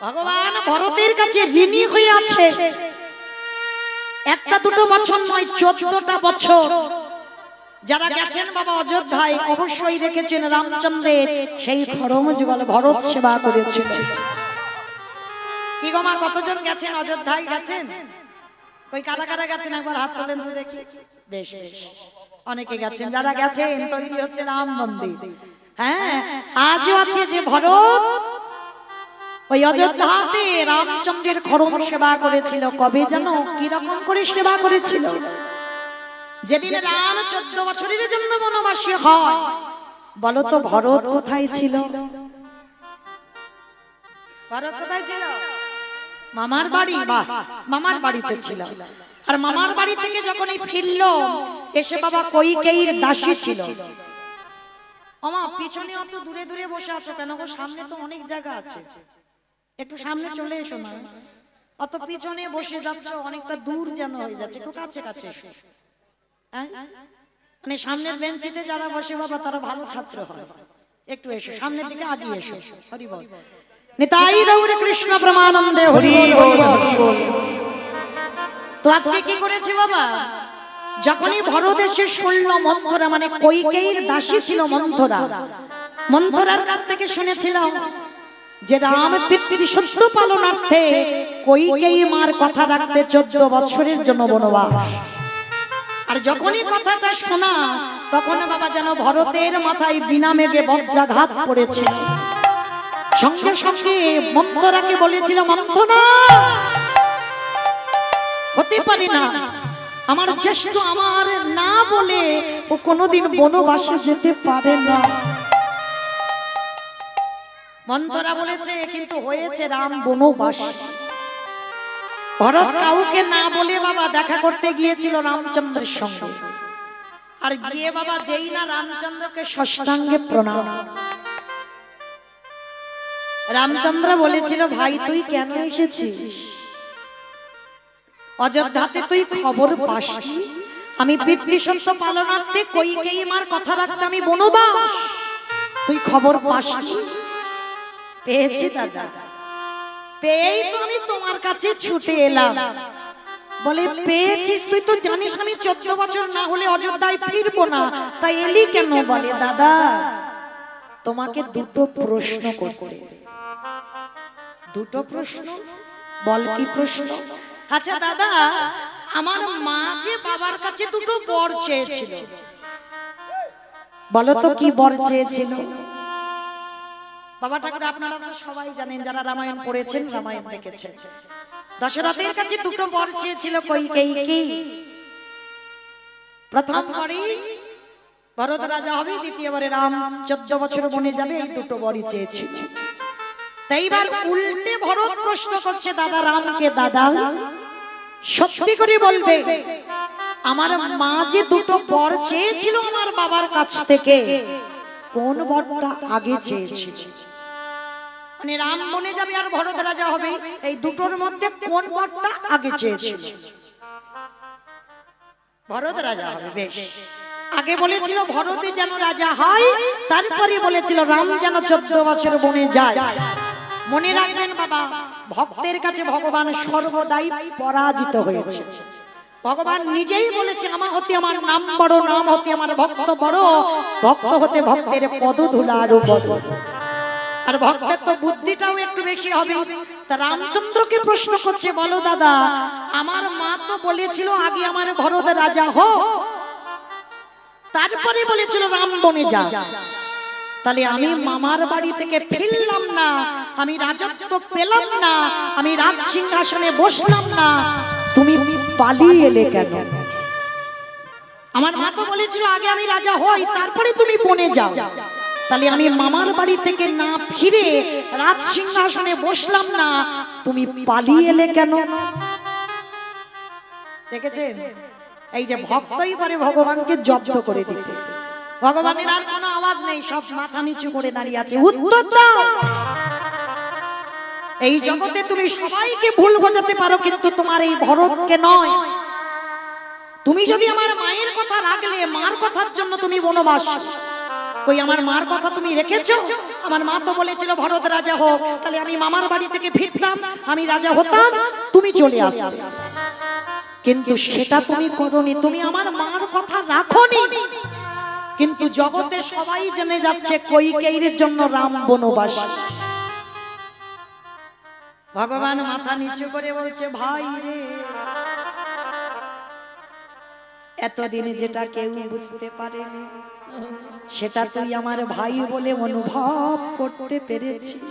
ভগবান ভরতের কাছে ঋণী হয়ে আছে একটা দুটো বছর নয় 14টা বছর। যারা গেছেন বাবা অযোধ্যায় অবশ্যই দেখেছেন রামচন্দ্রের সেই খড়মযুগল ভরত সেবা করেছিল। কি গো মা, কতজন গেছেন অযোধ্যায়? গেছেন? কই কারা কারা গেছেন একবার হাত তোলেন তো দেখি। বেশ বেশ, অনেকে গেছেন। যারা গেছেন তৈরি হচ্ছে রাম মন্দির। হ্যাঁ, আজও আছে যে ভরত ওই অযোধ্যাতে রামচন্দ্রের খড়ম সেবা করেছিল। কবে জানো কি রকম করে সেবা করেছিল? যেদিন রাম 14 বছরের জন্য বনবাসী হয়। বলো তো ভরত কোথায় ছিল? ভরত কোথায় ছিল? মামার বাড়ি। বাহ, মামার বাড়িতে ছিল। আর মামার বাড়ি থেকে যখনই ফিরল এসে বাবা কইকেয়ীর দাসী ছিল। ওমা, পিছনে অত দূরে দূরে বসে আছো কেন গো? সামনে তো অনেক জায়গা আছে, একটু সামনে চলে এসো না। অত পিছনে বসে যাচ্ছ, অনেকটা দূর যেন হয়ে যাচ্ছে, একটু কাছে কাছে এসো। মানে সামনের বেঞ্চিতে যারা বসে বাবা তারা ভালো ছাত্র হয়। একটু এসো সামনের দিকে, আগে এসো। হরি বল। নিতাই গৌর কৃষ্ণ প্রেমানন্দে হরি বল। তো আজকে কি করেছে বাবা? যখনই ভরত এসে শুনল মন্থরা, মানে কইকেয়ীর দাসী ছিল মন্থরা, মন্থরার কাছ থেকে শুনেছিলাম যে রাম পিতৃ সত্য পালনার্থে কইকেয়ী মার কথা রাখতে 14 বছরের জন্য বনবাস। আর যখনই কথাটা শোনা তখন বাবা যেন ভরতের মাথায় বিনা মেঘে বজ্রাঘাত পড়েছে। সঙ্গে সঙ্গে মন্থরাকে বলেছিল, মন্থরা হতে পারে না, আমার জ্যেষ্ঠ আমার না বলে ও কোনোদিন বনবাসে যেতে পারে না। মন্থরা বলেছে কিন্তু হয়েছে রাম বনবাস। ভরত কাউকে না বলে বাবা দেখা করতে গিয়েছিল রামচন্দ্রের সঙ্গে। আর গিয়ে বাবা যেই না রামচন্দ্রকে ষষ্ঠাঙ্গে প্রণাম। রামচন্দ্র বলেছিল, ভাই তুই কেন এসেছিস? অযোধ্যাতে তুই খবর পাসনি আমি পিতৃসত্য পালনার্থে কইকেয়ী মার কথা রাখতে আমি বনবাস? তুই খবর পাসনি? পেয়েছি দাদা, পেয়েই তো আমি তোমার কাছে ছুটে এলাম। বলে পেয়েছিস? তুই তো জানিস আমি 14 বছর না হলে অযোধ্যায় ফিরবো না, তাই এলি কেন? বলে দাদা তোমাকে দুটো প্রশ্ন করতে। দুটো প্রশ্ন? বল কি প্রশ্ন? আচ্ছা দাদা, আমার মা যে বাবার কাছে দুটো বর চেয়েছিল, বলো তো কি বর চেয়েছিল? বাবা ঠাকুর আপনারা সবাই জানেন, যারা রামায়ণ পড়েছেন রামায়ণ দেখেছেন, দশরথের কাছে দুটো বর চেয়েছিল কইকেয়ী। কি? প্রথম বারে ভরত রাজা হবে, দ্বিতীয়বারে রাম 14 বছর বনে যাবে, এই দুটো বরই চেয়েছিল। তাই এবার উল্টে ভরত প্রশ্ন করছে দাদা রামকে, দাদা সত্যি করে বলবে আমার মা যে দুটো বর চেয়েছিল আমার বাবার কাছ থেকে, কোন বরটা আগে চেয়েছিল? মানে রাম বনে যাবে আর ভরত রাজা হবে, এই দুটোর মধ্যে কোন বরটা আগে চেয়েছিল? ভরত রাজা হবে। বেশ, আগে বলেছিল ভরতে যেন রাজা হয়, তারপরে বলেছিল রাম যেন 14 বছর বনে যায়। মনে রাখবেন বাবা, ভক্তের কাছে ভগবান সর্বদাই পরাজিত হয়েছে। ভগবান নিজেই বলেছে, আমার হতে আমার নাম বড়, নাম হতে আমার ভক্ত বড়, ভক্ত হতে ভক্তের পদধূলার উপর। আর ভক্তের তো বুদ্ধিটাও একটু বেশি হবে। তা রামচন্দ্রকে প্রশ্ন করছে, বলো দাদা আমার মা তো বলেছিল আগে আমার ভরত রাজা হোক, তারপরে বলেছিল রাম বনে যা। তাহলে আমি মামার বাড়ি থেকে ফিরলাম না, আমি রাজত্ব পেলাম না, আমি রাজ সিংহাসনে বসলাম না, তুমি পালিয়ে এলে কেন? আমার মা তো বলেছিল আগে আমি রাজা হই, তারপরে তুমি বনে যাও। তাহলে আমি মামার বাড়ি থেকে না ফিরে রাজ সিংহাসনে বসলাম না, তুমি পালিয়ে এলে কেন? দেখেছেন, এই যে ভক্তই পারে ভগবানকে জব্দ করে দিতে। ভগবানের আর কোনো আওয়াজ নেই, সব মাথা নিচু করে দাঁড়িয়ে আছে। উত্তর দাও। এই জগতে তুমি সবাইকে ভুল বোঝাতে পারো, কিন্তু তোমার এই ভরতকে নয়। তুমি যদি আমার মায়ের কথা রাখলে, মার কথার জন্য তুমি বনবাস, কই আমার মার কথা তুমি রেখেছো? আমার মা তো বলেছিল ভরত রাজা হোক, তাহলে আমি মামার বাড়ি থেকে ফিরতাম, আমি রাজা হতাম, তুমি চলে আসতে। কিন্তু সেটা তুমি করোনি, তুমি আমার মার কথা রাখোনি। কিন্তু জগতে সবাই জেনে যাচ্ছে কইকেয়ীর জন্য রাম বনবাস। ভগবান মাথা নিচু করে বলছে, ভাই রে, এতদিনে যেটা কেউ বুঝতে পারেনি সেটা তুই আমার ভাই বলে অনুভব করতে পেরেছিস।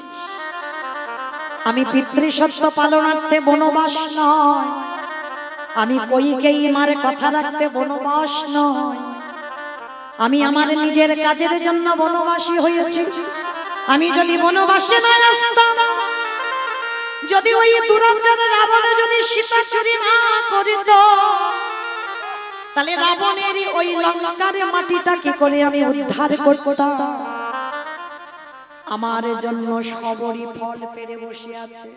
আমি পিতৃসত্য পালনার্থে বনবাস নয়, আমি কইকেয়ী মার কথা রাখতে বনবাস নয়, আমি আমার নিজের কাজের জন্য বনবাসী হয়েছি। আমি যদি বনবাসে না আসতাম, যদি ওই দুরাচার রাবণ যদি সীতা চুরি না করিত, তাহলে রাবণের ওই লঙ্কার মাটিটা কি করে আমি উদ্ধার করতাম? আমার জন্য সবরই ফল পেরে বসে আছে,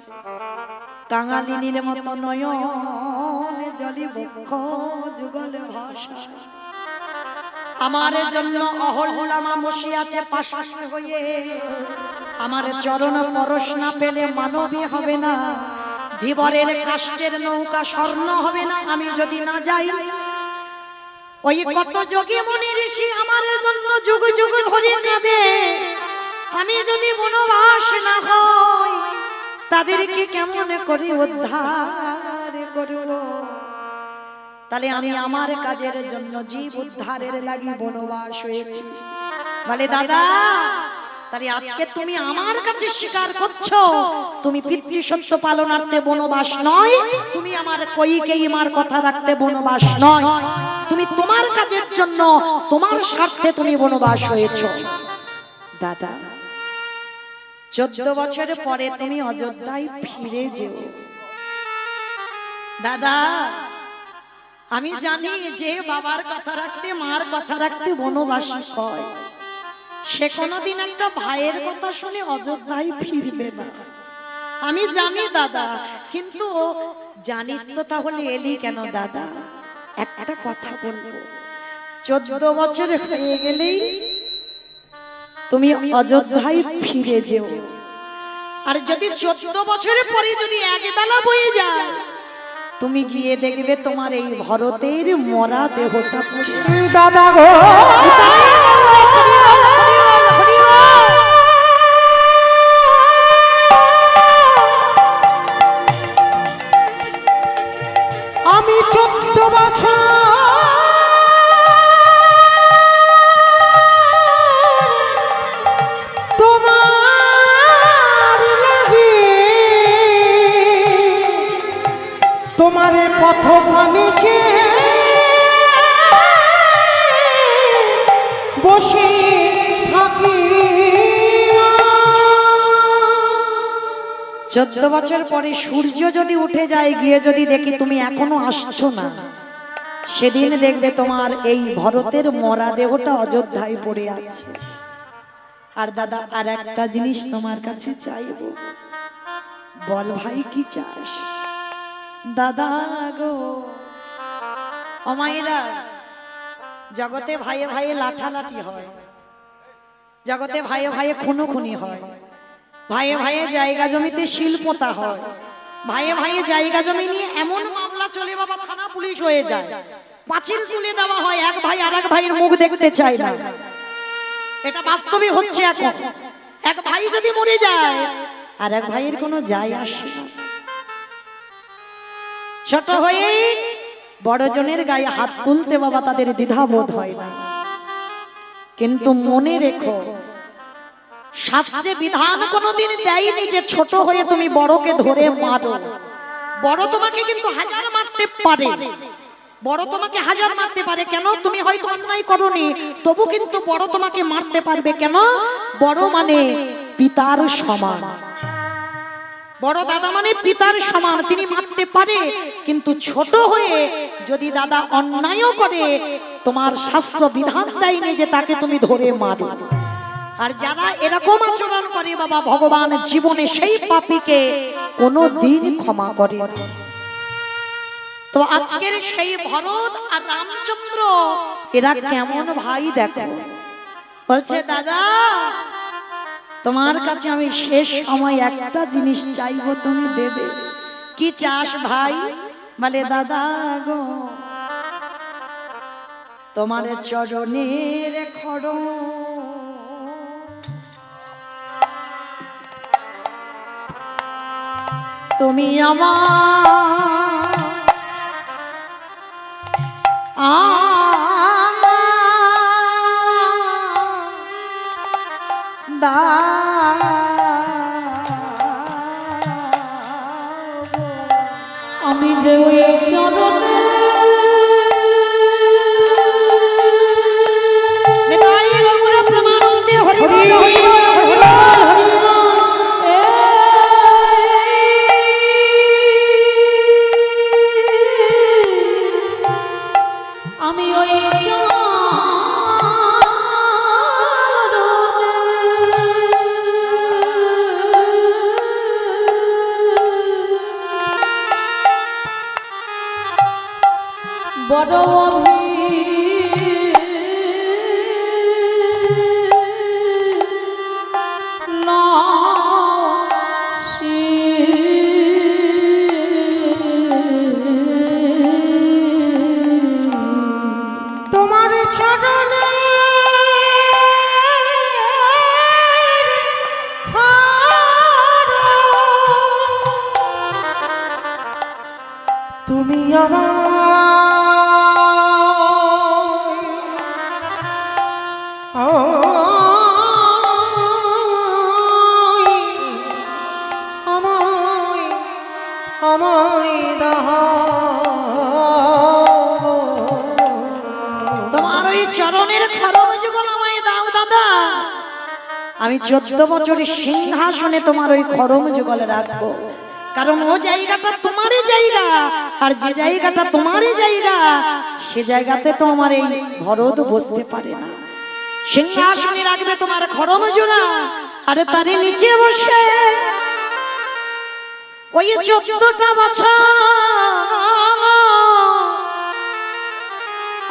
কাঙালিনীর মতো নয়ন জলি বক্ষ যুগল ভাষা। আমার জন্য অহল্যামা বসে আছে পাশাশে হয়ে, আমার চরণ পরশ না পেলে মানবী হবে না, ধীবরের কাষ্টের নৌকা স্বর্ণ হবে না আমি যদি না যাই। ওই কত যোগী মুনি ঋষি আমার জন্য যুগ যুগ ধরে কাঁদে, আমি যদি বনবাস না হই তাদেরকে কেমন করে উদ্ধার করব? তাহলে আমি আমার কাজের জন্য জীব উদ্ধারের লাগি বনবাস হয়েছি। বলে দাদা, তাহলে আজকে তুমি আমার কাছে স্বীকার করছো তুমি পিতৃসত্য পালনার্থে বনবাস নয়, তুমি আমার কইকেয়ী মার কথা রাখতে বনবাস নয়, তুমি তোমার কাজের জন্য তোমার স্বার্থে তুমি বনবাস হয়েছো। দাদা, 14 বছর পরে তুমি অযোধ্যায় ফিরে যেও। দাদা, আমি জানি যে বাবার কথা রাখতে মার কথা রাখতে বনবাসী হয়, সে কোনোদিন একটা ভাইয়ের কথা শুনে অযোধ্যায় ফিরবে না, আমি জানি দাদা। কিন্তু জানিস তো তাহলে এলি কেন দাদা? একটা কথা বলবো, 14 বছর হয়ে গেলেই তুমি অযোধ্যায় ফিরে যেও। আর যদি 14 বছরের পরে যদি একবেলা বয়ে যায়, তুমি গিয়ে দেখবে তোমার এই ভরতের মরা দেহটা পড়ে দাদা গো। আমি 14 বছর তোমারে পথ বানিয়েছে বসে থাকি। 14 বছর পরে সূর্য যদি উঠে যায়, গিয়ে যদি দেখি তুমি এখনো আসছো না, সেদিন দেখবে তোমার এই ভরতের মরা দেহটা অযোধ্যায় পড়ে আছে। আর দাদা, আর একটা জিনিস তোমার কাছে চাইবো, বল ভাই কি চাস? দাদা গো, অমায়েরা, জগতে ভাইয়ে ভাইয়ে লাঠালাঠি হয়, জগতে ভাইয়ে ভাইয়ে খুনোখুনি হয়, ভাইয়ে ভাইয়ে জায়গা জমিতে শিল পোতা হয়, ভাইয়ে ভাইয়ে জায়গা জমি নিয়ে এমন মামলা চলে বাবা, থানা পুলিশ হয়ে যায়, পাঁচিল তুলে দেওয়া হয়, এক ভাই আর এক ভাইয়ের মুখ দেখতে চায় না। এটা বাস্তবে হচ্ছে এখন। এক ভাই যদি মরে যায় আর এক ভাইয়ের কোনো যায় আসে না। ছোট হয়ে বড় জনের গায়ে হাত তুলতে বাবা তাদের দ্বিধাবোধ হয় না। কিন্তু মনে রেখো, শাস্ত্রে বিধান কোনোদিন দেয়নি যে ছোট হয়ে তুমি বড়কে ধরে মারো। বড় তোমাকে কিন্তু হাজার মারতে পারে, বড় তোমাকে হাজার মারতে পারে। কেন? তুমি হয়তো অন্যায় করোনি, তবু কিন্তু বড় তোমাকে মারতে পারবে। কেন? বড় মানে পিতার সমান, বড় দাদা মানে পিতার সমান, তিনি মারতে পারে। কিন্তু ছোট হয়ে যদি দাদা অন্যায়ও করে, তোমার শাস্ত্র বিধান দেয়নি যে তাকে তুমি ধরে মারো। আর যারা এরকম আচরণ করে বাবা, ভগবান জীবনে সেই পাপীকে কোনো দিন ক্ষমা করে না। তো আজকের সেই ভরত আর রামচন্দ্র, এরা কেমন ভাই দেখো। বলছে দাদা তোমার কাছে আমি শেষ সময় একটা জিনিস চাইবো, তুমি দেবে। কি চাস ভাই? বলে দাদা গো তোমার চরণের খড়ম তুমি আমার আমি যে ওই চরণে আমি ওই বড় তোমার চরণে তুমি তোমার ওই চরণের খরচ বলো আমায় দাও দাদা। আমি 14 বছরের সিংহাসনে তোমার ওই খরম যুগল রাখবো, কারণ ও জায়গাটা তোমারই জায়গা, আর যে জায়গাটা তোমারই জায়গা সে জায়গাতে তো আমার এই ভরত বসতে পারে না। সিংহাসনে রাখবে তোমার খরম জোড়া, আরে তারই নিচে বসে ওই 14টা বছর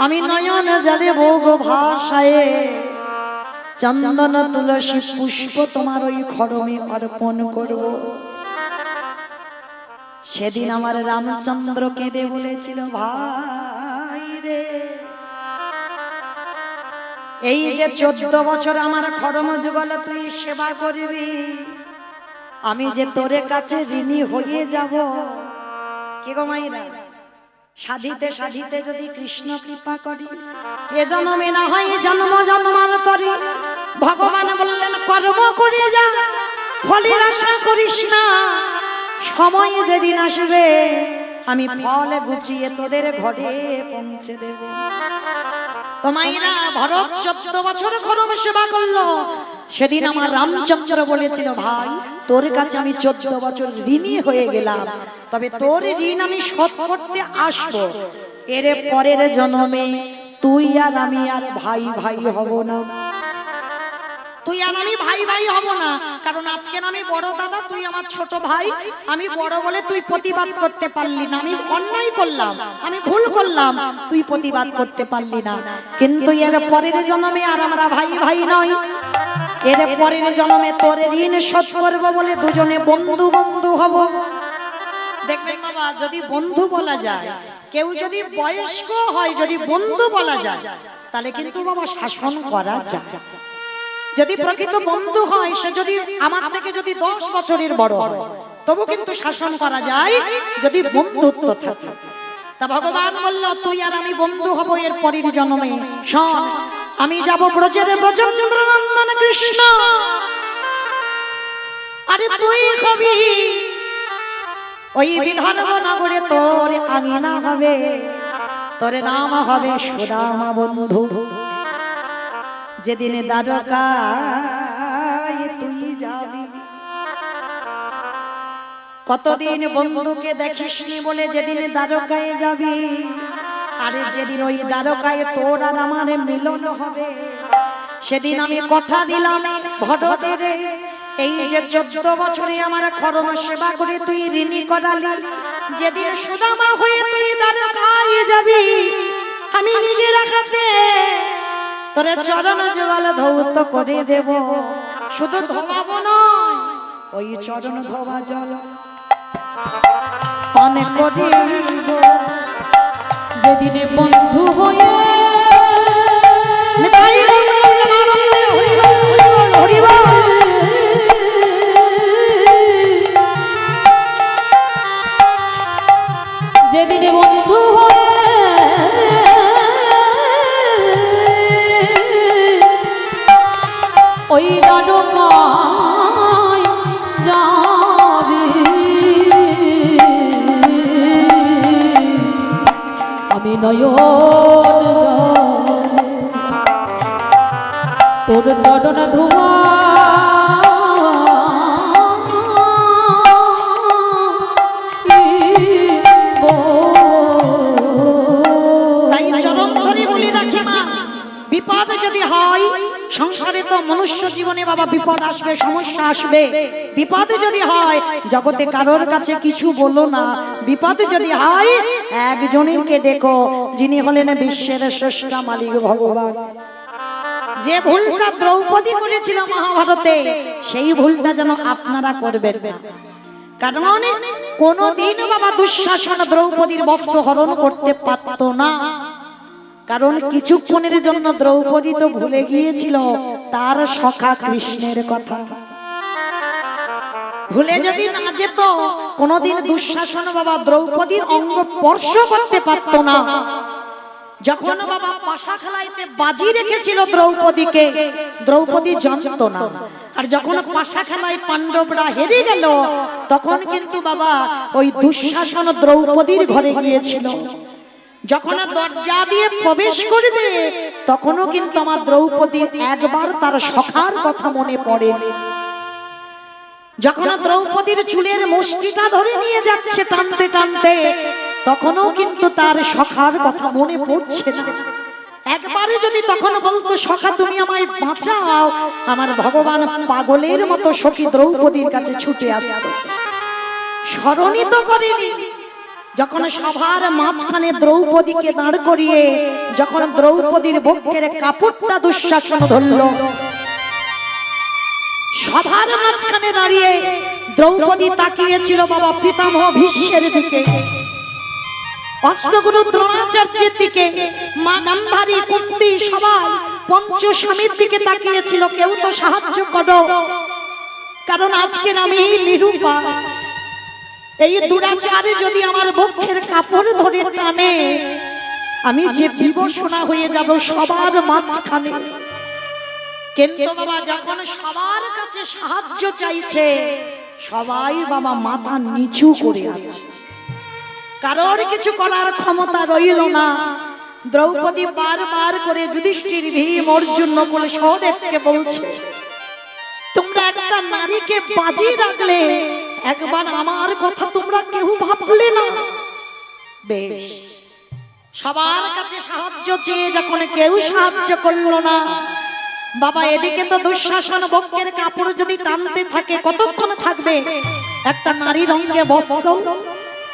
আমি নয়ন জলে ভোগ ভাষায় চন্দন তুলসী পুষ্প তোমার ওই খড়মে অর্পণ করব। সেদিন আমার রামচন্দ্র কেঁদে বলেছিল ভাই রে এই যে 14 বছর আমার খড়ম যুগল তুই সেবা করবি, আমি যে তোর কাছে ঋণী হয়ে যাব। কে গো মাইরা সাধিতে সাধিতে যদি কৃষ্ণ কৃপা করি এ জন্মে না হয় জন্ম জন্মান্তরে। ভগবান বললেন কর্ম করে যা, ফলের আশা করিস না, সময় যেদিন আসবে আমি ফল গুছিয়ে তোদের ঘরে পৌঁছে দেব। তোমাইরা ভরত 14 বছর খড়ম সেবা করলো। সেদিন আমার রামচন্দ্র বলেছিল ভাই তোর কাছে আমি 14 বছর ঋণী হয়ে গেলাম, তবে তোর ঋণ আমি শোধ করতে আসবো। এর পরের জন্মে তুই আর আমি আর ভাই ভাই হব না, তুই আর আমি ভাই ভাই হব না। কারণ আজকে আমি বড় দাদা, তুই আমার ছোট ভাই। আমি বড় বলে তুই প্রতিবাদ করতে পারলি না, আমি অন্যায় করলাম, আমি ভুল করলাম, তুই প্রতিবাদ করতে পারলি না। কিন্তু এর পরের জন্মে আর আমরা ভাই ভাই নয়, এর পরের জন্মে তোর ঋণ শোধ করব বলে দুজনে বন্ধু বন্ধু হব। দেখবেন বাবা যদি বন্ধু বলা যায়, কেউ যদি বয়স্ক হয় যদি বন্ধু বলা যায় তাহলে কিন্তু বাবা শাসন করা যায়। যদি প্রকৃত বন্ধু হয় সে যদি আমার থেকে যদি 10 বছরের বড় হয় তবু কিন্তু শাসন করা যায় যদি বন্ধুত্ব থাকে। তা ভগবান বলল তুই আর আমি বন্ধু হব এর পরের জন্মে। শোন আমি যাব ব্রজের ব্রজচন্দ্র নন্দন কৃষ্ণ, আরে তুই হবি ওই বিদর্ভ নগরে তোর আঙিনা হবে, তোর নাম হবে সুদামা বন্ধু। যেদিন দ্বারকায় তুই যাবি, কতদিন বন্ধুকে দেখিসনি বলে যেদিন দ্বারকায় যাবি, আরে যেদিন ওই দ্বারকায় তোর আর আমার মিলন হবে সেদিন আমি কথা দিলাম ভটদের এই যে 14 বছরে আমার খড়ম সেবা করে তুই ঋণী করালি, যেদিন সুদামা হয়ে তুই দ্বারকায় যাবি আমি নিজের হাতে তোরে চরণ যুগল ধৌত করে দেব, শুধু ধোবাবো নয়, ওই চরণ ধোবা জল পানে করিব। যেদিনে বন্ধু হয়ে যেদিনে বন্ধু হয়ে ওই দ্বারকায় যাবি, আমি নয়ন তোর চরণ ধোয়া বিপদ যদি হয় সংসারে, তো মনুষ্য জীবনে বাবা বিপদ আসবে, সমস্যা আসবে। বিপদ যদি হয় জগতে কারোর কাছে কিছু বলো না। বিপদ যদি হয় একজনকে ডেকো, যিনি হলেন বিশ্বের শ্রেষ্ঠ মালিক ভগবান। যে ভুলটা দ্রৌপদী করেছিল মহাভারতে, সেই ভুলটা যেন আপনারা করবেন না। কারণ কোনদিন বাবা দুঃশাসন দ্রৌপদীর বস্ত্র হরণ করতে পারত না। কারণ কিছুক্ষণের জন্য দ্রৌপদী তো ভুলে গিয়েছিল তার সখা কৃষ্ণের কথা। ভুলে যদি না যেত, কোনদিন দুঃশাসন বাবা দ্রৌপদীর অঙ্গ স্পর্শ করতে পারত না। যখন বাবা পাশা খেলাইতে বাজি রেখেছিল দ্রৌপদীকে, দ্রৌপদী জানত না। আর যখন পাশা খেলায় পাণ্ডবরা হেরে গেল, তখন কিন্তু বাবা ওই দুঃশাসন দ্রৌপদীর ঘরে গিয়েছিল। যখন দরজা দিয়ে প্রবেশ করবে, তখনও কিন্তু আমার দ্রৌপদী একবার তার সখার কথা মনে পড়ে। যখন দ্রৌপদীর চুলের মুষ্টিটা ধরে নিয়ে যাচ্ছে টানতে টানতে, তখনও কিন্তু তার সখার কথা মনে পড়ছে না। একবারে যদি তখন বলতো, সখা তুমি আমায় বাঁচাও, আমার ভগবান পাগলের মতো সখী দ্রৌপদীর কাছে ছুটে আসতো। স্মরণই তো করেনি। যখন সভার মাঝখানে দ্রৌপদীকে দাঁড় করিয়ে যখন দ্রৌপদীর বক্ষের কাপড়টা দুঃশাসন ধরল, সভার মাঝখানে দাঁড়িয়ে দ্রৌপদী তাকিয়েছিল বাবা পিতামহ ভীষ্মের দিকে, অষ্টগুরু দ্রোণাচার্যের দিকে, মা গান্ধারী, কুন্তি, সবাই পঞ্চস্বামীর দিকে তাকিয়েছিল। কেউ তো সাহায্য করো, কারণ আজকের আমি নিরূপা। এই দুরাচারে যদি আমার বক্ষের কাপড় ধরে টানে, আমি যে বিবশনা হয়ে যাব সবার মাঝখানে। কিন্তু বাবা যখন সবার কাছে সাহায্য চাইছে, সবাই বাবা মাথা নিচু করে আছে, কারোর কিছু করার ক্ষমতা রইল না। দ্রৌপদী বারবার করে যুধিষ্ঠির, ভীম, অর্জুন, নকুল, সহদেবকে বলছে, তোমরা একটা নারীকে বাজি রাখলে, একবার আমার কথা তোমরা কেউ ভাবলে না। বেশ, সবার কাছে সাহায্য চেয়ে যখন কেউ সাহায্য করলো না, বাবা এদিকে তো দুঃশাসন বক্ষের কাপড় যদি টানতে থাকে কতক্ষণ থাকবে? একটা নারীর অঙ্গে বস্ত্র,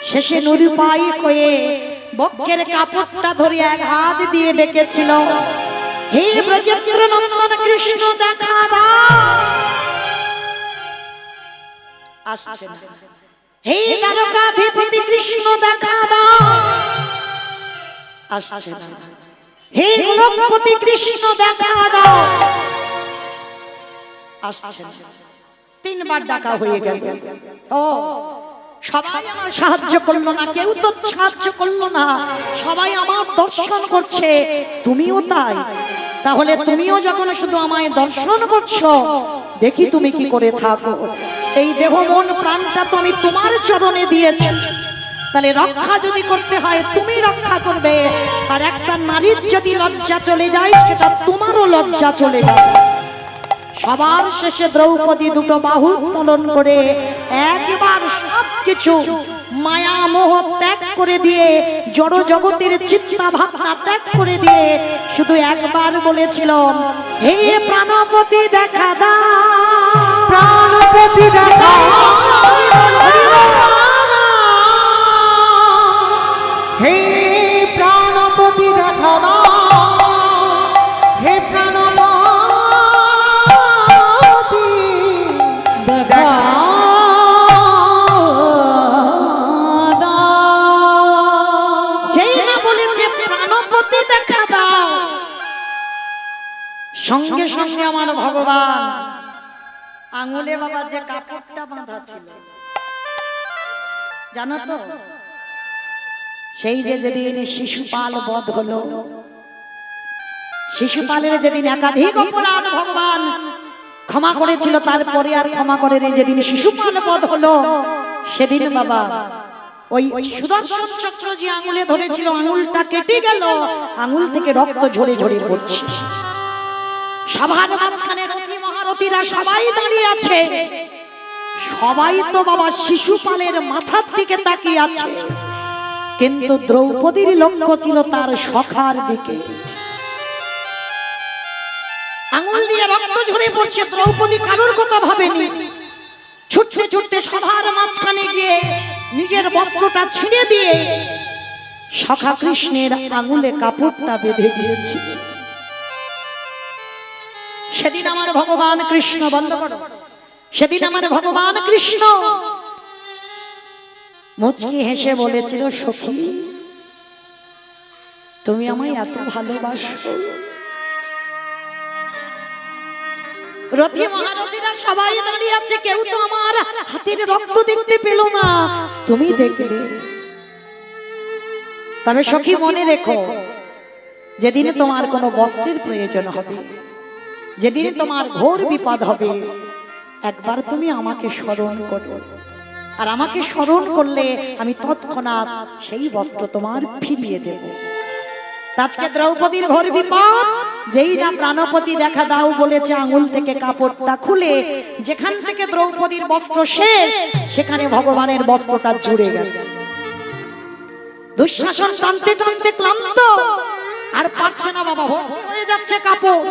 শেষে নিরুপায় হয়ে বক্ষের কাপড়টা ধরে এক হাত দিয়ে ডেকেছিল, হে ব্রজেন্দ্র নন্দন কৃষ্ণ দেখা দাও। আসছে না। হে দ্বারকাধিপতি কৃষ্ণ দেখা দাও। আসছে না। হে গোলকপতি কৃষ্ণ দেখা দাও। আসছে না। তিনবার ডাকা হয়ে গেল। ও সবাই আমার সাহায্য করলো না, কেউ তো সাহায্য করলো না, সবাই আমার দর্শন করছে, তুমিও তাই। তাহলে তুমিও যখন শুধু আমায় দর্শন করছো, দেখি তুমি কি করে থাকো। এই দেহ মন প্রাণটা তো আমি তোমার চরণে দিয়েছি, তাহলে রক্ষা যদি করতে হয় তুমি রক্ষা করবে। আর একটা নারীর যদি লজ্জা চলে যায়, সেটা তোমারও লজ্জা চলে যাবে। সবার শেষে দ্রৌপদী দুটো বাহু উত্তোলন করে একবার সবকিছু মায়া মোহ ত্যাগ করে দিয়ে, জড় জগতের চিন্তা ভাবনা ত্যাগ করে দিয়ে শুধু একবার বলেছিল, হে প্রাণপতি দেখা দাও, প্রাণপতি দেখা হে প্রাণপতি দেখা দাও, হে সঙ্গে সঙ্গে আমার ভগবান আঙুলে বাবা যে কাপড়টা বাঁধা ছিল জানো তো, সেই যে যেদিন শিশুপাল বধ হলো, শিশুপালের যেদিন একাধিক অপরাধ ভগবান ক্ষমা করেছিল, তারপরে আর ক্ষমা করেনি, যেদিন শিশুপাল বধ হলো সেদিন বাবা ওই সুদর্শন চক্র যে আঙুলে ধরেছিল আঙুলটা কেটে গেল, আঙুল থেকে রক্ত ঝরে ঝরে পড়ছে। সভার মাঝখানে রতি মহারথীরা সবাই দাঁড়িয়ে আছে, সবাই তো বাবা শিশুপালের মাথার দিকে তাকিয়ে আছে, কিন্তু দ্রৌপদীর লক্ষ্য ছিল তার সখার দিকে। আঙুল দিয়ে রক্ত ঝরে পড়ছে, দ্রৌপদী কারোর কথা ভাবেনি, ছুটতে ছুটতে সভার মাঝখানে গিয়ে নিজের বস্ত্রটা ছিঁড়ে দিয়ে সখা কৃষ্ণের আঙুলে কাপড়টা বেঁধে দিয়েছে। সেদিন আমার ভগবান কৃষ্ণ, বন্ধ করো, সেদিন আমার ভগবান কৃষ্ণ মুচকি হেসে বলেছিল, সখী তুমি আমায় এত ভালোবাসো। রথী মহারথীরা সবাই দাঁড়িয়ে আছে, কেউ তো আমার হাতের রক্ত দেখতে পেল না, তুমি দেখলে। তবে সখী মনে রেখো, যেদিন তোমার কোনো বস্ত্রের প্রয়োজন হবে, যেদিন তোমার ঘোর বিপদ হবে, একবার তুমি আমাকে স্মরণ করো, আর আমাকে স্মরণ করলে আমি তৎক্ষণাৎ সেই বস্ত্র তোমার ফিরিয়ে দেব। আজকে দ্রৌপদীর ঘোর বিপদ, যেই না প্রাণপতি দেখা দাও বলেছে, আঙুল থেকে কাপড়টা খুলে যেখান থেকে দ্রৌপদীর বস্ত্র শেষ, সেখানে ভগবানের বস্ত্রটা জুড়ে গেছে। দুঃশাসন টানতে টানতে ক্লান্ত, আর পারছে না বাবা, হয়ে যাচ্ছে কাপড়।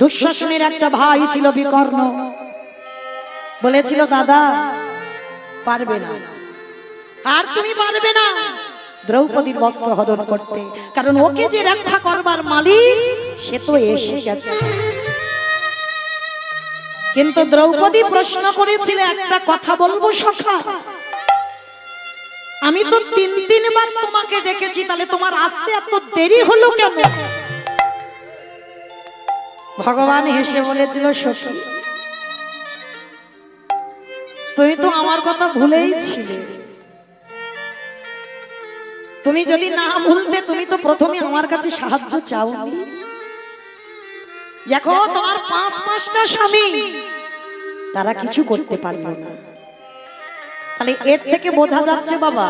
দুঃশাসনের একটা ভাই ছিল বিকর্ণ, বলেছিল, দাদা পারবে না, আর তুমি পারবে না দ্রৌপদীর বস্ত্র হরণ করতে, কারণ ওকে যে রক্ষা করবার মালিক সে তো এসে গেছে। কিন্তু দ্রৌপদী প্রশ্ন করেছিল, একটা কথা বলবো সখা, আমি তো তিনবার তোমাকে ডেকেছি, তাহলে তোমার আসতে এত দেরি হলো কেন? ভগবান হেসে বলেছিল, সখী তুমি তো আমার কথা ভুলেই ছিলে, তুমি যদি না ভুলতে তুমি তো প্রথমে আমার কাছে সাহায্য চাওনি। দেখো তোমার পাঁচটা স্বামী, তারা কিছু করতে পারলো না, তাহলে এর থেকে বোঝা যাচ্ছে বাবা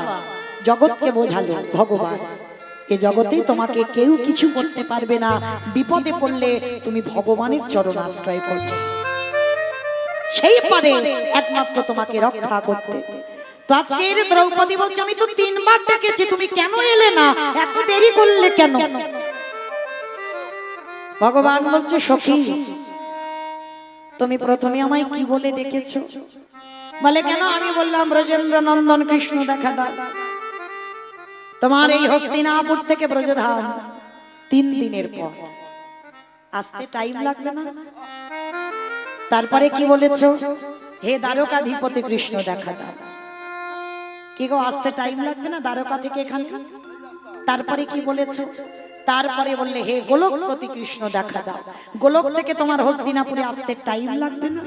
জগৎকে বোঝালো ভগবান, এই জগতেই তোমাকে কেউ কিছু করতে পারবে না, বিপদে পড়লে তুমি ভগবানের চরণ আশ্রয় করবে, সেই পারে একমাত্র তোমাকে রক্ষা করতে। তো আজকের দ্রৌপদী বলছে, আমি তো তিনবার ডেকেছি, তুমি কেন এলে না, এত দেরি করলে কেন? ভগবান বলছে, সখী তুমি প্রথমে আমায় কি বলে ডেকেছো? বলে, কেন? আমি বললাম, ব্রজেন্দ্র নন্দন কৃষ্ণ দেখা দাও, তোমার এই হস্তিনাপুর থেকে ব্রজধাম 3 দিনের পর, আসতে টাইম লাগবে না? তারপরে কি বলেছো? হে দ্বারকাধিপতি কৃষ্ণ দেখা দাও। কি গো, আসতে টাইম লাগবে না দ্বারকা থেকে এখানে? তারপরে কি বলেছো? তারপরে বললে, হে গোলকপতি কৃষ্ণ দেখা দাও, গোলক থেকে তোমার হস্তিনাপুরে আসতে টাইম লাগবে না,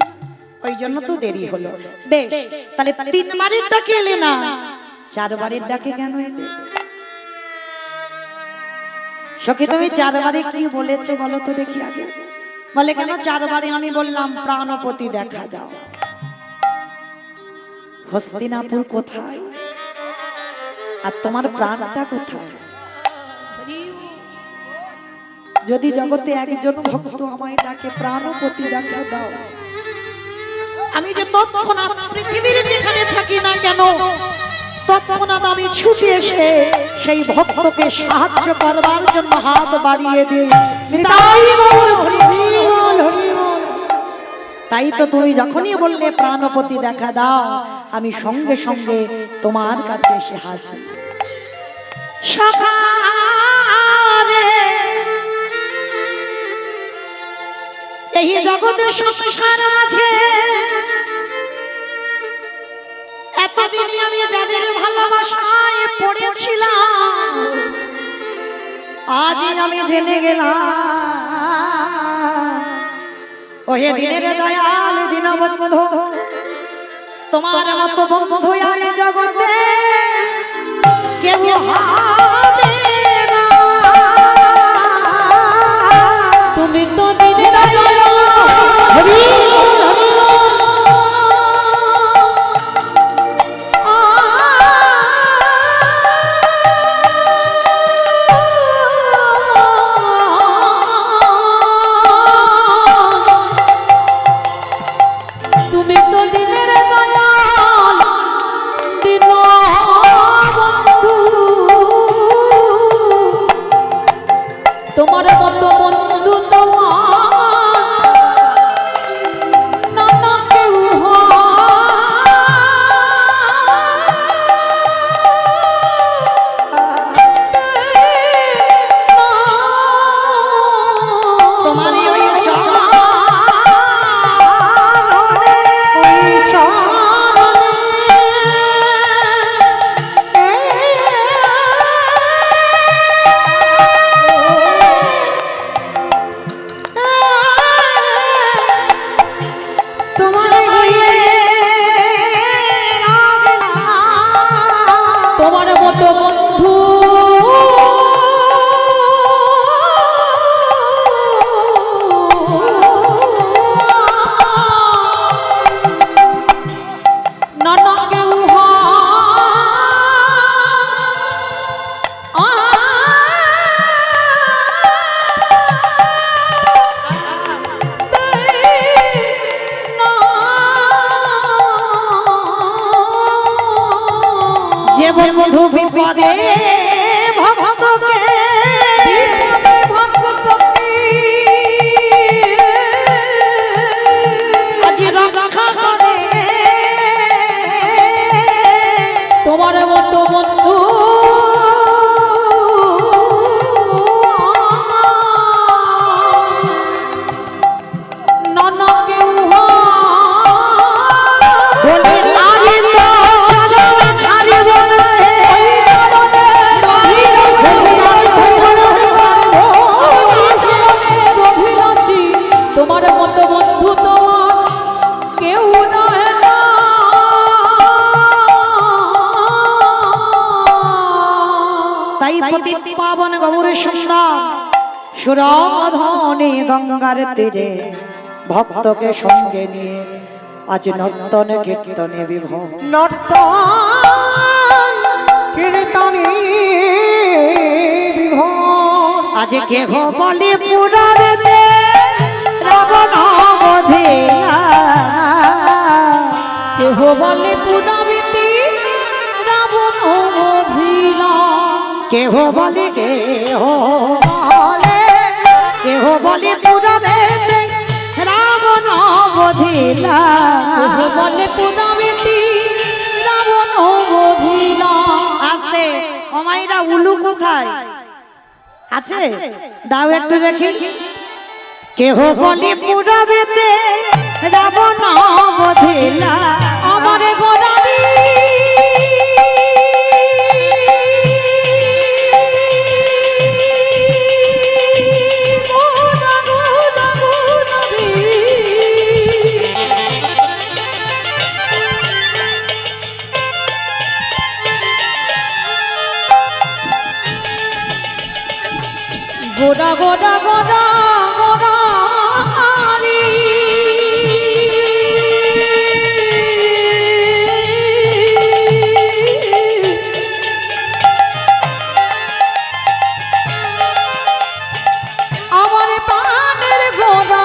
ওই জন্য তো দেরি হলো। বেশ, তাহলে 3 বারের ডাকে এলে না, 4 বারের ডাকে কেন এলে? সখী তুমি 4 বারে কি বলেছো বলো তো দেখি আগে। বলে, কেন 4 বারে আমি বললাম প্রাণপতি দেখা দাও। হস্তিনাপুর কোথায় আর তোমার প্রাণটা কোথায়? যদি জগতে একজন ভক্ত আমায় ডাকে প্রাণপতি দেখা দাও, আমি যে তৎক্ষণাৎ পৃথিবীর যেখানে থাকি না কেন, তৎক্ষণাৎ আমি ছুটে এসে সেই ভক্তকে সাহায্য করবার জন্য হাত বাড়িয়ে দিই। তাই তো তুমি যখনই বললে প্রাণপতি দেখা দাও, আমি সঙ্গে সঙ্গে তোমার কাছে এসে হাজির। এই জগতের সংসার আছে, এতদিন আমি যাদের ভালোবাসায় পড়েছিলাম, আজ আমি জেনে গেলাম ওহে দিনের দয়াল দীনবন্ধু, তোমার মতো বন্ধু আর জগতে কেউ হবে না। তুমি তো দিনের দয়াল হরি তুমি তো দিনের দয়াল দীনবন্ধু, তোমার মতো বন্ধু তোমার নানা কেউ তোমারই ওই তোমার মতো বন্ধু নানা কেউ যে বন্ধু বিপদে ভক্তকে বিপদে ভক্তকে আজ রক্ষা করে, তোমার মতো বন্ধু নানা কেউ বলে নারী তো ছাড়িব না হে। তোমার মতো বন্ধু তোমার কেউ নয় না। তাই পতিত পাবন গৌর সুন্দর সুরমধনে গঙ্গার তীরে ভক্তকে সঙ্গে নিয়ে আজ নর্তন কীর্তনে বিভোর। নর্তন কীর্তনে বিভোর। আজ কেহ বলি পুরাবে রাবণ বধিলা, কেহ বলে পুনবিতি রাবণ বধিলা, কেহ বলি কেহ বলি পুরাবে রাবণ বধিলা। কেহ বলে পুনবিতি রাবণ বধিলা। আস্তে অমাইরা উলু কোথায় আছে দাও একটু দেখি। কেহ বলি পুরাবেতে রাবণ বধিলা, আমার গোড়ারি গোড়া গোড়া গোড়া গোড়া আলি আমার প্রাণের গোড়া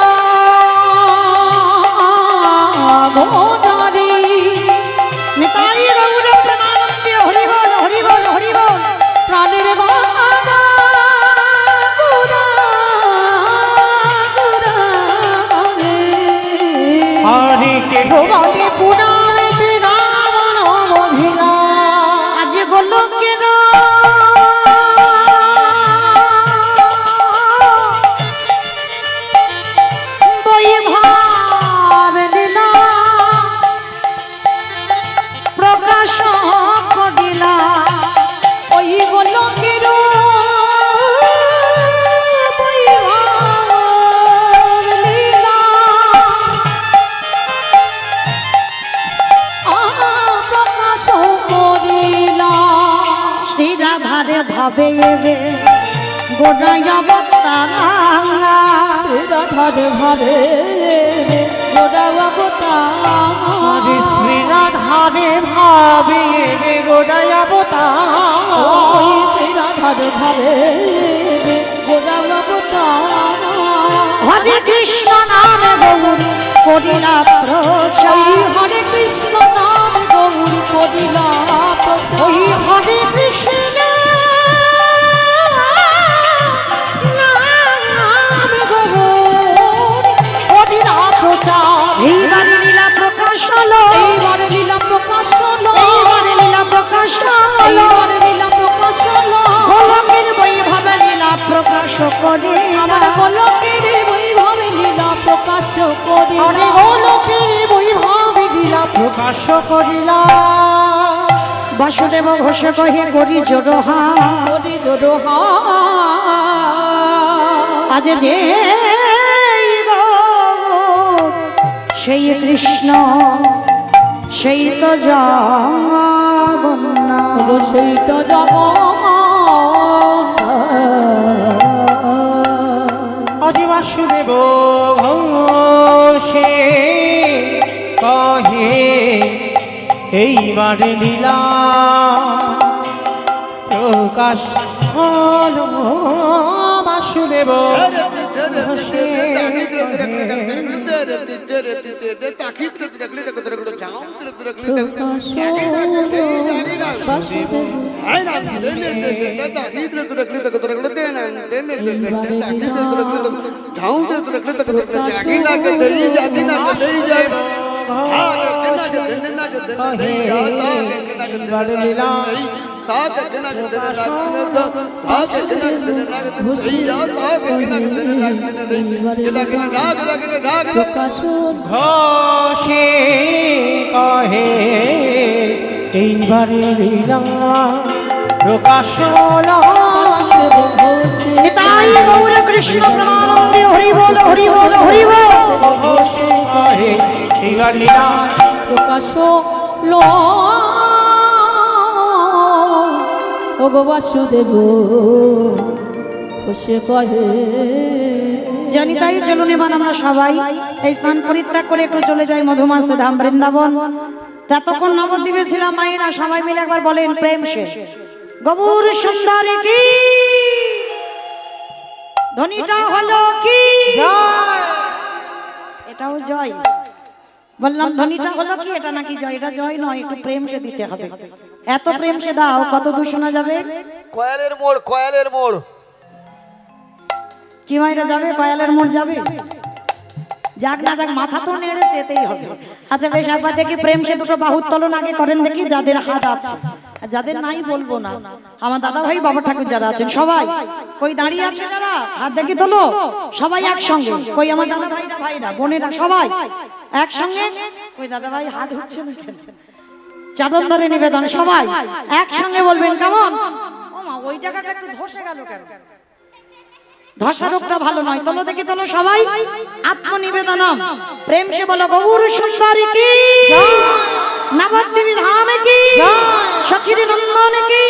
গোড়ারি নিতাই গৌর প্রেমানন্দে হরি বল হরি বল হরি বল। প্রাণের গোড়া গোড়া ধারে ভাবে এবে গোড়ায় অবতার শ্রীরাধার ভাবে গোরা অবতার শ্রীরাধারে ভাবে গোড়ায় অবতার শ্রীরাধার ভাবে গোরা অবতার হরে কৃষ্ণ নামে গৌরী করিলা প্রচার হরে কৃষ্ণ নাম গৌরী করিলা প্রচার ওই হরে কৃষ্ণ নাম গৌর করিলা প্রচার এইবারে লীলা প্রকাশ হলো এইবারে লীলা প্রকাশ হলো এইবারে লীলা প্রকাশ হলো এইবারে লীলা প্রকাশ হলো গোলকের বৈভবে লীলা প্রকাশ করিলা আমার গোলকের বৈভবে লীলা প্রকাশ করিলা হরে গোলকের বৈভবে লীলা প্রকাশ করিলা বাসুদেব ঘোষ কহে করি জোড়হা করি জোড়হা আজ যে সেই কৃষ্ণ সেই তো জগন্নাথ সেই তো জগন্নাথ আজি বাসুদেব ঘোষে কহে এইবারে লীলা প্রকাশ হলো বাসুদেব ঘোষে প্রকাশ বাসুদেব এইবারে লীলা প্রকাশ ঘোষে কহে এইবারে লীলা প্রকাশ হলো তাই গৌর কৃষ্ণ প্রেমানন্দে হরি বল হরি বল হরি বল কহে এইবার লীলা প্রকাশ লো ও গো বাসুদেব খুশি কহে জানি তাই চলুন এবার আমরা সবাই এই স্নান পরিত্যাগ করে একটু চলে যাই মধুমাস ধাম বৃন্দাবন। ততক্ষণ নবদ্বীপে ছিলাম মায়েরা সবাই মিলে একবার বলেন প্রেম শেষ গৌর সুন্দর কি ধ্বনিটা হলো কি এটাও জয় বললাম ধ্বনিটা হলো কি এটা নাকি জয় এটা জয় নয় একটু প্রেম সে দিতে হবে এত প্রেম সে দাও কত দূর শোনা যাবে কয়ালের মোড় কয়ালের মোড় কি মাইরা যাবে কয়ালের মোড় যাবে যাক না যাক মাথা তো নেড়েছে এতেই হবে আচ্ছা বেশ একবার দেখি প্রেম সে দুটো বাহু উত্তোলন আগে করেন দেখি যাদের হাত আছে আর যাদের নাই বলবো না আমার দাদা ভাই বাবা ঠাকুর যারা আছেন সবাই কই দাঁড়িয়ে আছে যারা হাত দেখি তোলো সবাই একসঙ্গে কই আমার দাদা ভাইরা ভাইরা বোনেরা সবাই একসঙ্গে কই দাদা ভাই হাত হচ্ছে না কেন চাটন ধরে নিবেদন সবাই একসঙ্গে বলবেন কেমন ও মা ওই জায়গাটা একটু ধসে গেল কেন ধসা রোগটা ভালো নয় তোলো দেখি তোলো সবাই আত্মনিবেদনম প্রেম সে বলো গৌর সুন্দরী কি নবদ্বীপ ধাম কি সচির নন্দন কি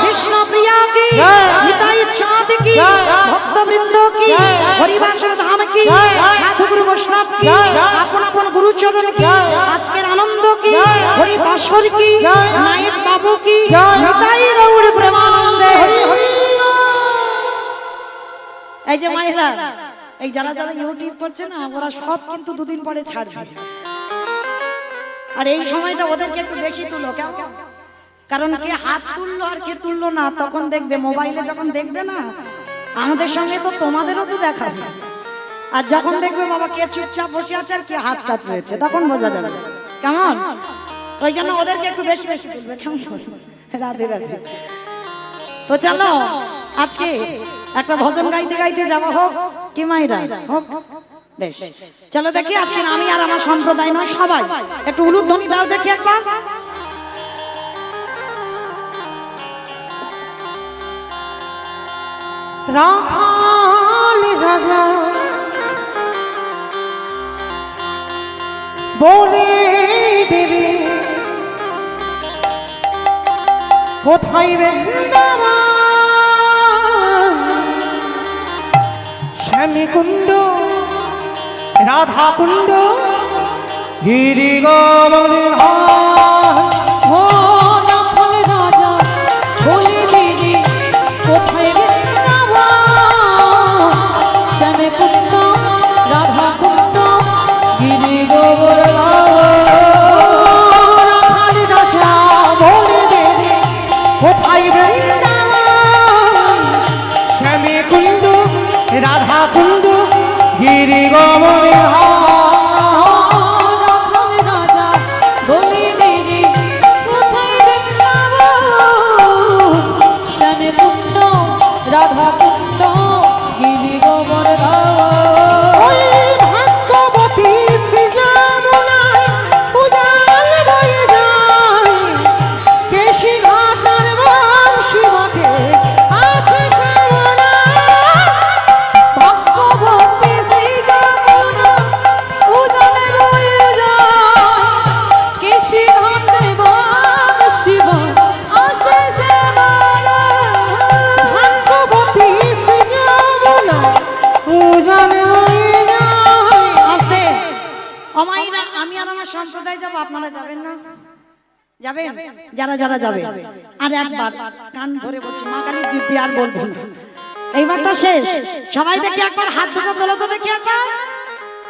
কৃষ্ণ প্রিয়া কি নিতাই চাঁদ কি ভক্তবৃন্দ কি হরিবাসর ধাম কি সাধু গুরু বৈষ্ণব কি আপন আপন গুরুচরণ কি আজকের আনন্দ কি হরিবাসর কি নায়ের বাবু কি নিতাই গৌর প্রেমানন্দে হরি হরি। এই যে মায়েরা এই যারা যারা ইউটিউব করছে না ওরা সব কিন্তু দুদিন পরে ছাড়বে আর এই সময়টা ওদেরকে একটু বেশি তুলো কেমন কারণ কে হাত তুললো আর কে তুললো না তখন দেখবে মোবাইলে যখন দেখবে না আমাদের সঙ্গে তো তোমাদেরও তো দেখাবে আর যখন দেখবে বাবা কে চুপচাপ বসে আছে আর কে হাত কাট রয়েছে তখন বোঝা যাবে কেমন ওই জন্য ওদেরকে একটু বেশি বেশি তুলবে কেমন রাধে রাধে। তো চলো আজকে একটা ভজন গাইতে গাইতে যাওয়া হোক কি মাইরা হোক বেশ চলো দেখি আজকে আমি আর আমার সম্প্রদায় নয় সবাই একটু উলুধ্বনি দাও দেখি একবার রাখাল রাজা বলে দেবে কোথায় বৃন্দাবন শ্যামী কুণ্ড রাধা কুণ্ড গিরি গোবর্ধন ও নকল রাজা বলে দিদি কোথায় বৃন্দাবন শ্যামে কুণ্ড রাধা কুণ্ড গিরি গোবর্ধন রাধার রাজা বলে দেবে কোথায় বৃন্দাবন শ্যামী কুণ্ড রাধা কুণ্ড গিরি গোবর্ধন নকল রাজা বলে দিদি কোথায় বৃন্দাবন শ্যামে কুণ্ড রাধা কুণ্ড গিরি গোবর্ধন ওই ভাগ্যবতী শ্রীজামুনায় উজাল বয়ে যায় কেশি ঘাটার বংশী বটে আছে শ্যামনা ভগবতী শ্রী যমুনা উদলে বয়ে যায় কেশি ঘাটে শিব আসে শ্যামলা ভাগ্যবতী শ্রীজামুনায় উজাল বয়ে যায় আস্তে অমাইরা আমি আর আমার সম্প্রদায় যাব, আপনারা যাবেন না? যাবেন? যারা যারা যাবে আর একবার কান ধরে বলছি মা কালীর দিব্যি আর বলবো না, এইবারটা শেষ। সবাই দেখি একবার হাত দুটো তোলো তো দেখি একবার,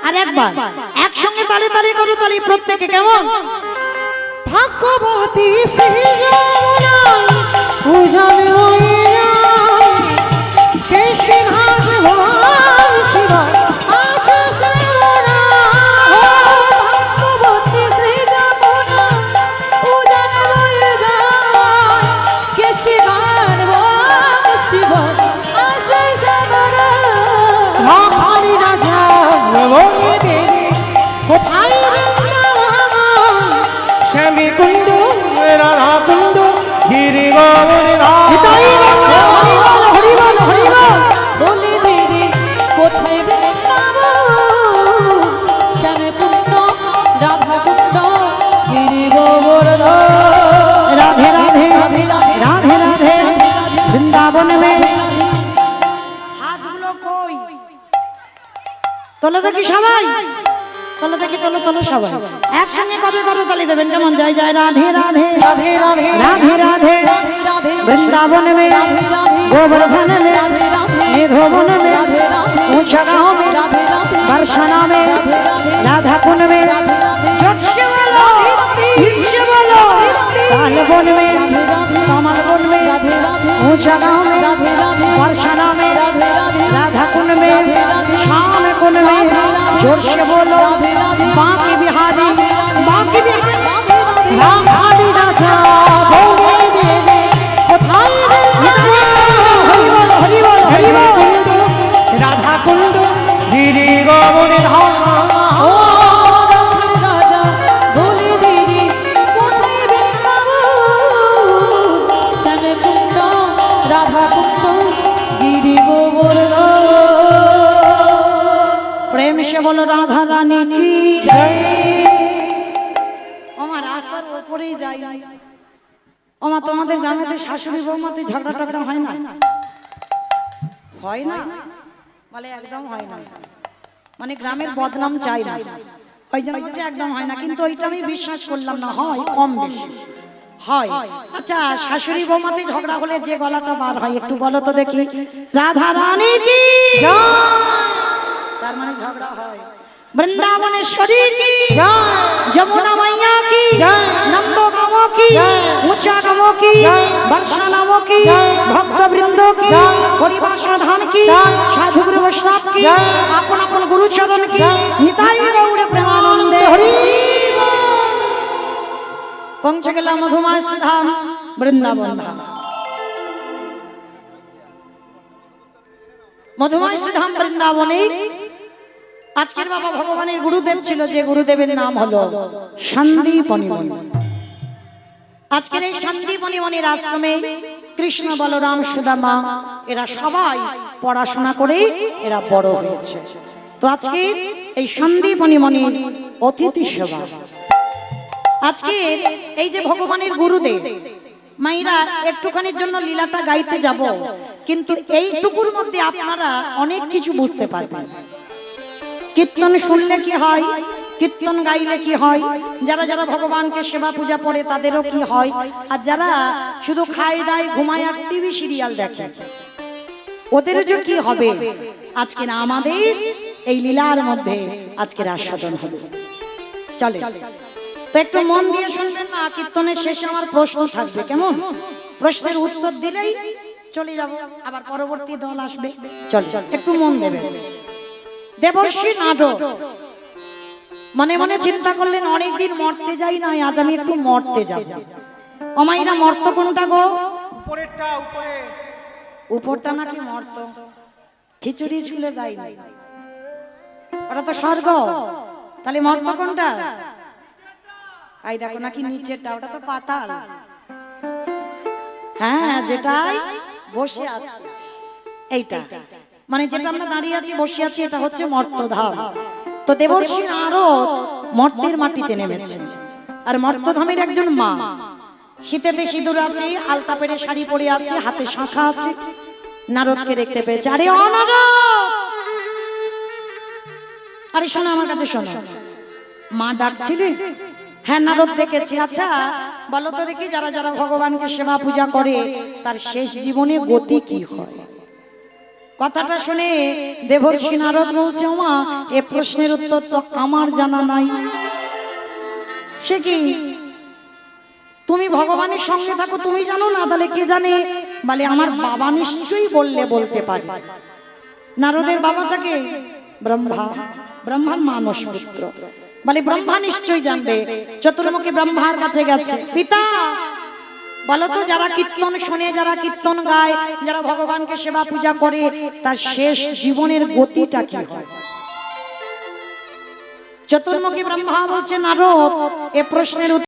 আর একবার একসঙ্গে তালি তালি করো, তালি প্রত্যেকে, কেমন? ভাগ্যবতী শ্রীজামুনায় উজাল বয়ে যায় কেশি ঘাট বংশী বটে আছে শ্যামনা ভগবতী শ্রী যমুনা উদলে বয়ে যায় কেশি ঘাট শিব আসে শ্যামলা রাধারি রাজা বলে দেবে কোথায় বৃন্দাবন শ্যামী কুণ্ড রাধা কুণ্ড গিরি বলে দিদি কোথায় বৃন্দাবন শ্যামে কুণ্ড রাধা কুণ্ড গিরি গোবর্ধন রাধে রাধে রাধে রাধে বৃন্দাবন মে হাতগুলো কই তোলো দেখি সবাই, তোলো দেখি, তোলো তোলো সবাই একসঙ্গে কবে করো তালি দেবেন, কেমন? জয় জয় রাধে রাধে রাধে রাধে রাধে রাধে রাধে রাধে वृंदावन में गोवर्धन में निधोवन में ऊंचा गाँव में बरसाना में राधा कुंड में जोर से बोलो, फिर से बोलो, काल वन में कमल वन में ऊंचा गाँव में बरसाना में राधा कुंड में श्याम कुंड में जोर से बोलो, बांकी बिहारी बांकी बिहारी রাধারি রাজা বলে দেবে কোথায় বৃন্দাবন हरि बोल हरि बोल কুণ্ড রাধা কুণ্ড গিরি গোবর্ধন ও নকল রাজা বলে দিদি কোথায় বৃন্দাবন শ্যামে কুণ্ড রাধা কুণ্ড গিরি গোবর্ধন प्रेम से बोलो राधा रानी की জয় আমার রাস্তার উপরেই যাই। ওমা তোমাদের গ্রামেতে শাশুড়ি বৌমাতে ঝগড়া টগড়া হয় না? হয় না বলে একদম হয় না, মানে গ্রামের বদনাম চাই না, ওই জন্য বলছে একদম হয় না, কিন্তু ওইটা আমি বিশ্বাস করলাম না, হয় কম বেশি হয়। আচ্ছা শাশুড়ি বৌমাতে ঝগড়া হলে যে গলাটা বার হয় একটু বলো তো দেখি, রাধা রানী কি, তার মানে ঝগড়া হয়। বৃন্দাবনেশ্বরী কি, যমুনা मैया की, नंदो गांवों की, ऊंचा गांवों की, वर्षा नामों की, भक्त वृंदों की, परिवार की, साधु गुरु वैष्णव की, अपन अपन गुरु चरण की, निताई गौड़ प्रेमानंदे हरि पहुंच गया मधुमास धाम वृंदावन धाम। मधुमास धाम वृंदावने আজকের বাবা ভগবানের গুরুদেব ছিল, যে গুরুদেবের নাম হলো সন্দীপনী মুনি। আজকের এই সন্দীপনী মুনির আশ্রমে কৃষ্ণ বলরাম সুদামা এরা সবাই পড়াশোনা করে এরা বড় হয়েছে। তো আজকে এই সন্দীপনী মুনির অতিথি সেবা, আজকে এই যে ভগবানের গুরুদেব মাইরা একটুখানির জন্য লীলাটা গাইতে যাব, কিন্তু এইটুকুর মধ্যে আপনারা অনেক কিছু বুঝতে পারবেন। কীর্তন শুনলে কি হয়, কীর্তন গাইলে কি হয়, যারা যারা ভগবানকে সেবা পূজা করে তাদেরও কি হয়, আর যারা শুধু খায় দায় ঘুমায় আর টিভি সিরিয়াল দেখে ওদেরও যে কি হবে। আজকে না আমাদের এই লীলার মধ্যে আজকের আস্বাদন হবে। চলে তো একটু মন দিয়ে শুনবেন না, কীর্তনের শেষে আমার প্রশ্ন থাকবে, কেমন? প্রশ্নের উত্তর দিলেই চলে যাব, আবার পরবর্তী দল আসবে। চল একটু মন দেবেন। দেবর্ষি নারদ মনে মনে চিন্তা করলেন, অনেকদিন মরতে যাই না, আজ আমি একটু মরতে যাব। অমাইরা মর্ত কোনটা গো? উপরেরটা, উপরে। উপরটা নাকি মর্ত? খিচুড়ি ছুলে যায় না, ওটা তো স্বর্গ। তাহলে মর্ত কোনটা? এই দেখো নাকি নিচেরটা, ওটা তো পাতাল। হ্যাঁ, যেটাই বসে আছে এইটা, মানে যেটা আমরা দাঁড়িয়ে আছি বসে আছি, এটা হচ্ছে মর্তধাম। তো দেবর্ষি নারদ মর্তের মাটিতে নেমেছে, আর মর্তধামের একজন মা, শীতেতে সিঁদুর আছে, আলতা পেরে শাড়ি পরে আছে, হাতে শাঁখা আছে, নারদকে দেখতে পেয়েছে। আরে ও নারদ, আরে শোনো আমার কাছে শোনো। মা ডাকছিলে? হ্যাঁ নারদ ডেকেছে। আচ্ছা বলো তো দেখি, যারা যারা ভগবানকে সেবা পূজা করে তার শেষ জীবনে গতি কি হয়? কথাটা শুনে দেবর্ষি নারদ বলছে, ওমা এ প্রশ্নের উত্তর তো আমার জানা নাই। সে কি, তুমি ভগবানের সঙ্গে থাকো, তুমি জানো না? তাহলে কে জানে? বলে আমার বাবা নিশ্চয়ই বললে বলতে পারে। নারদের বাবাটাকে ব্রহ্মা, ব্রহ্মার মানস পুত্র। বলে ব্রহ্মা নিশ্চয়ই জানবে। চতুর্মুখী ব্রহ্মার কাছে গেছে, পিতা বলো তো, যারা কীর্তন শোনে, যারা কীর্তন গায়, যারা ভগবানকে সেবা পূজা করে তার শেষ জীবনের গতিটা কি হয়? চতুর্মুখী ব্রহ্মা বলছে, নারদ এ প্রশ্নের উত্তর